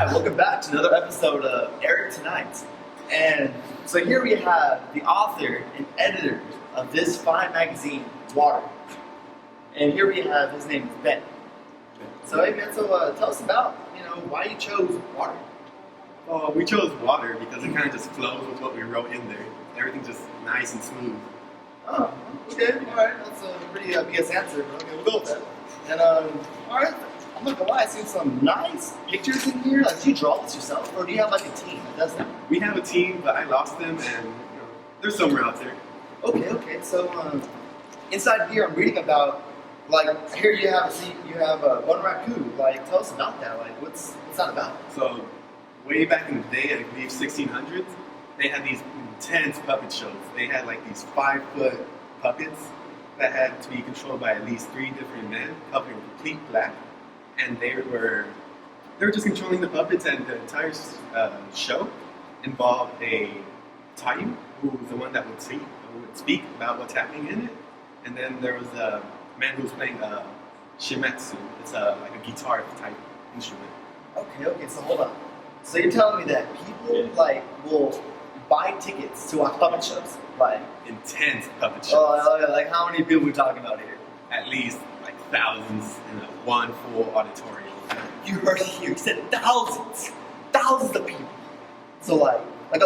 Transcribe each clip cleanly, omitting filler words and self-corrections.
right, welcome back to another episode of Eric Tonight. And so here we have the author and editor of this fine magazine, Water. And here we have, his name is Ben. So hey man, tell us about, why you chose Water. Well, we chose Water because it kind of just flows with what we wrote in there. Everything's just nice and smooth. Oh, okay, alright, that's a pretty BS answer, but okay, we'll go with that. And alright, I'm not gonna lie, I've seen some nice pictures in here. Like, do you draw this yourself, or do you have like a team that does that? We have a team, but I lost them, and they're somewhere out there. Okay. So inside here, I'm reading about like here you have one raccoon. Like, tell us about that. Like, what's that about? So, way back in the day, I believe 1600s, they had these intense puppet shows. They had like these 5-foot puppets that had to be controlled by at least 3 different men, covered in complete black. And they were just controlling the puppets, and the entire show involved a Tayu, who was the one that would speak about what's happening in it. And then there was a man who was playing shimetsu. It's like a guitar type instrument. Okay, so hold on. So you're telling me that people will buy tickets to watch puppet shows? Like Intense puppet shows. Oh, like how many people are we talking about here? At least like thousands in one full auditorium. You heard it here. You said thousands of people. So but I'm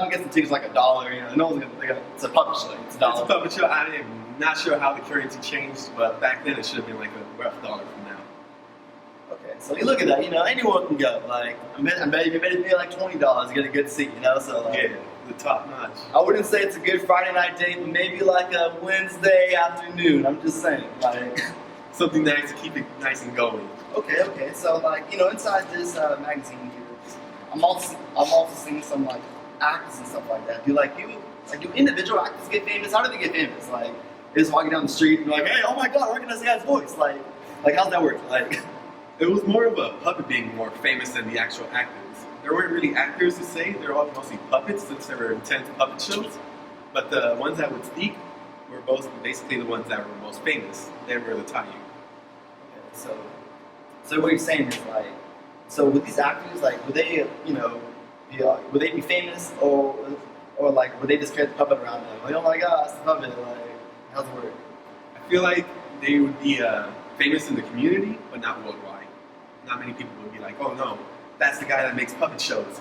guessing the ticket's like $1. No one's gonna. It's a puppet show. It's $1. It's a puppet show. I am not sure how the currency changed, but back then it should have been like a rough $1 from now. Okay, so you look at that. Anyone can go. Like I bet you pay like $20 to get a good seat. So Yeah, the top notch. I wouldn't say it's a good Friday night date, but maybe like a Wednesday afternoon. I'm just saying, like. Something nice to keep it nice and going. Okay. So inside this magazine here, I'm also seeing some like actors and stuff like that. Do individual actors get famous? How do they get famous? Like they just walking down the street and be like, hey, oh my God, I recognize the guy's voice. Like how's that work? Like it was more of a puppet being more famous than the actual actors. There weren't really actors to say. They were all mostly puppets since there were intense puppet shows. But the ones that would speak were both basically the ones that were most famous. They were the Tayu. Okay, so what you're saying is so with these actors, would they, would they be famous or would they just carry the puppet around them? Like, oh my God, it's the puppet. Like, how's it work? I feel like they would be famous in the community, but not worldwide. Not many people would be like, oh no, that's the guy that makes puppet shows.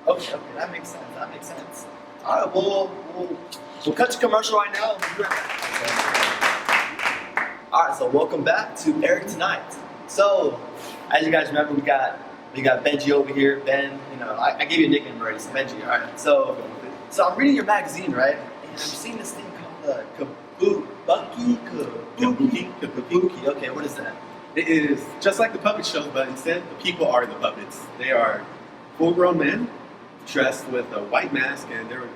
Okay, that makes sense. All right, we'll cut to commercial right now. All right, so welcome back to Eric Tonight. So, as you guys remember, we got Benji over here. Ben, I gave you a nickname already, so Benji. All right, so I'm reading your magazine, right? And I'm seeing this thing called Kabuki. Okay, what is that? It is just like the puppet shows, but instead the people are the puppets. They are full-grown men dressed with a white mask, and they're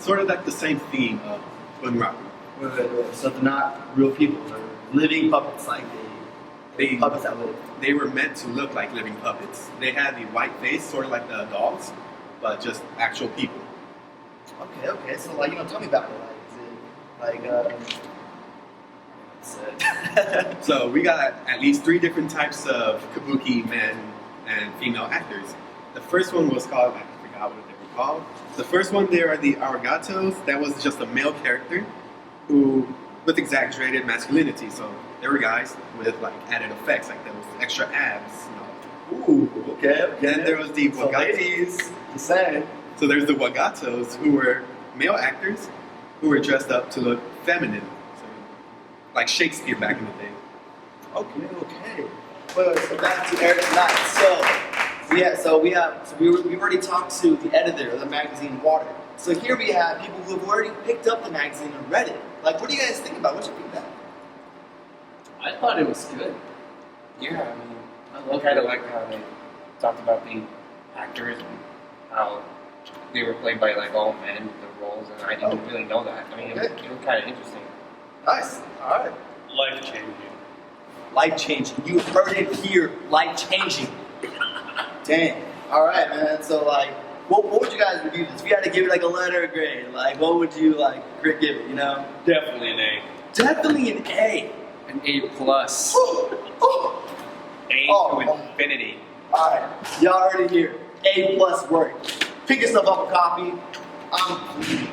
sort of like the same theme of Bunraku. Wait. So they're not real people. They're living puppets, puppets that live. They were meant to look like living puppets. They had the white face, sort of like the dolls, but just actual people. Okay. So tell me about it. So we got at least 3 different types of kabuki men and female actors. The first one was called, I forgot what they were called. The first one, they are the arigatos. That was just a male character with exaggerated masculinity. So there were guys with added effects, like there was extra abs. Ooh, okay. Then there was the so wagatos. Ladies, the same. So there's the wagatos, who were male actors who were dressed up to look feminine, so like Shakespeare back in the day. Okay. Well, so back to Eric Tonight. We've already talked to the editor of the magazine Water. So here we have people who have already picked up the magazine and read it. What do you guys think about it? What's your feedback? I thought it was good. Yeah, I kind of like how they talked about the actors and how they were played by all men, the roles, and I didn't really know that. It was kind of interesting. Nice. All right. Life-changing. You heard it here. Life-changing. Dang. All right, man. So, what would you guys review this? If you had to give it a letter or grade, what would you give it? Definitely an A. Definitely an A. An A plus. Oh. A to infinity. Alright, y'all already here. A plus work. Pick yourself up a coffee. I'm